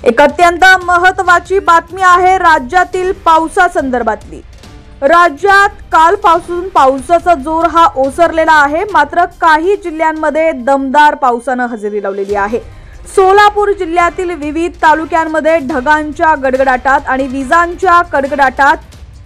एक अत्यंत महत्त्वाची बातमी आहे राज्यातील पावसासंदर्भातली। राज्यात कालपासून पावसाचा जोर हा ओसरलेला आहे, मात्र काही जिल्ह्यांमध्ये दमदार पावसाने हजेरी लावलेली आहे। सोलापूर जिल्ह्यातील विविध तालुक्यांमध्ये ढगांच्या गडगडाटात आणि विजांच्या कडकडाटात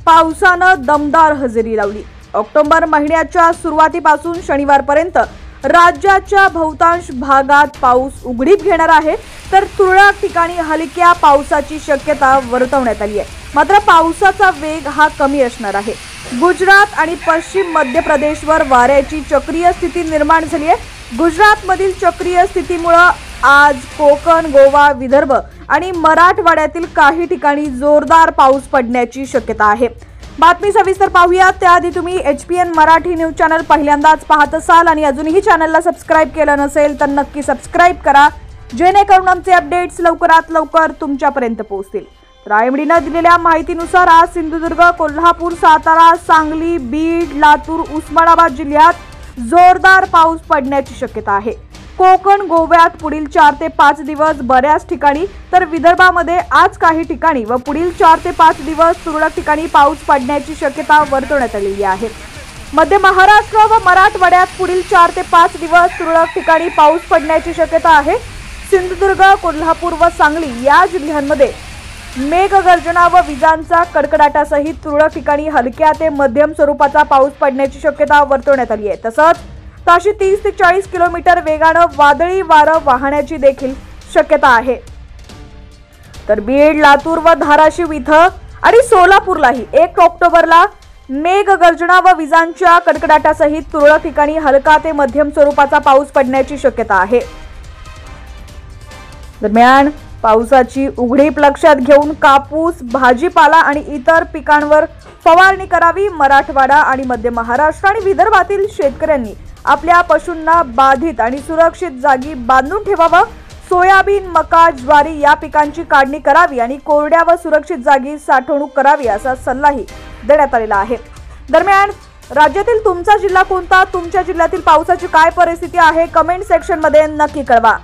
पावसानं दमदार हजेरी लावली। ऑक्टोबर महिन्याच्या सुरुवातीपासून शनिवारपर्यंत राज्याच्या बहुतांश भागात पाऊस उघडीप घेणार आहे, तर तुरळक ठिकाणी हलक्या पावसाची शक्यता वर्तवण्यात आली आहे। मात्र पावसाचा वेग हा कमी असणार आहे। गुजरात आणि पश्चिम मध्य प्रदेशवर वाऱ्याची चक्रीय स्थिती निर्माण झाली आहे। गुजरातमधील चक्रीय स्थितीमुळे आज कोकण, गोवा, विदर्भ आणि मराठवाड्यातील काही ठिकाणी जोरदार पाऊस पडण्याची शक्यता आहे। बातमी सविस्तर पाहूया त्याआधी तुम्ही HPN मराठी न्यूज चॅनल पहिल्यांदाच पाहत असाल आणि अजूनही चॅनलला सबस्क्राइब केलं नसेल तर नक्की सबस्क्राइब करा, जेणेकरून आमचे अपडेट्स लवकरात लवकर तुमच्यापर्यंत पोहोचतील। तर IMDने दिलेल्या माहितीनुसार आज सिंधुदुर्ग, कोल्हापूर, सातारा, सांगली, बीड, लातूर, उस्मानाबाद जिल्ह्यात जोरदार पाऊस पडण्याची शक्यता आहे। कोकण, गोव्यात पुढील 4 ते 5 दिवस बऱ्याच ठिकाणी, तर विदर्भामध्ये आज काही ठिकाणी व पुढील 4 ते 5 दिवस तुरळक ठिकाणी पाऊस पडण्याची शक्यता वर्तवण्यात आलेली आहे। मध्य महाराष्ट्र व मराठवाड्यात पुढील 4 ते 5 दिवस तुरळक ठिकाणी पाऊस पडण्याची शक्यता आहे। सिंधुदुर्ग, कोल्हापूर व सांगली या जिल्ह्यांमध्ये मेघगर्जना व विजांचा कडकडाटासहित तुरळक ठिकाणी हलक्या ते मध्यम स्वरूपाचा पाऊस पडण्याची शक्यता वर्तवण्यात आली आहे। तसंच ताशी 30 ते 40 किलोमीटर वेगाने वादळी वारं वाहण्याची देखील शक्यता आहे। तर बीड, लातूर व धाराशिव इथं आणि सोलापूरलाही 1 ऑक्टोबरला मेघगर्जना व विजांच्या कडकडाटासहित तुरळक ठिकाणी हलका ते मध्यम स्वरूपाचा पाऊस पडण्याची शक्यता आहे। दरम्यान पावसाची उघडीप लक्षात घेऊन कापूस, भाजीपाला आणि इतर पिकांवर फवारणी करावी। मराठवाडा आणि मध्य महाराष्ट्र आणि विदर्भातील शेतकऱ्यांनी आपल्या पशूंना बाधित आणि सुरक्षित जागी बांधून ठेवावं। सोयाबीन, मका, ज्वारी या पिकांची काढणी करावी आणि कोरड्या व सुरक्षित जागी साठवणूक करावी असा सल्लाही देण्यात आलेला आहे। दरम्यान राज्यातील तुमचा जिल्हा कोणता? तुमच्या जिल्ह्यातील पावसाची काय परिस्थिती आहे? कमेंट सेक्शन मध्ये नक्की कळवा।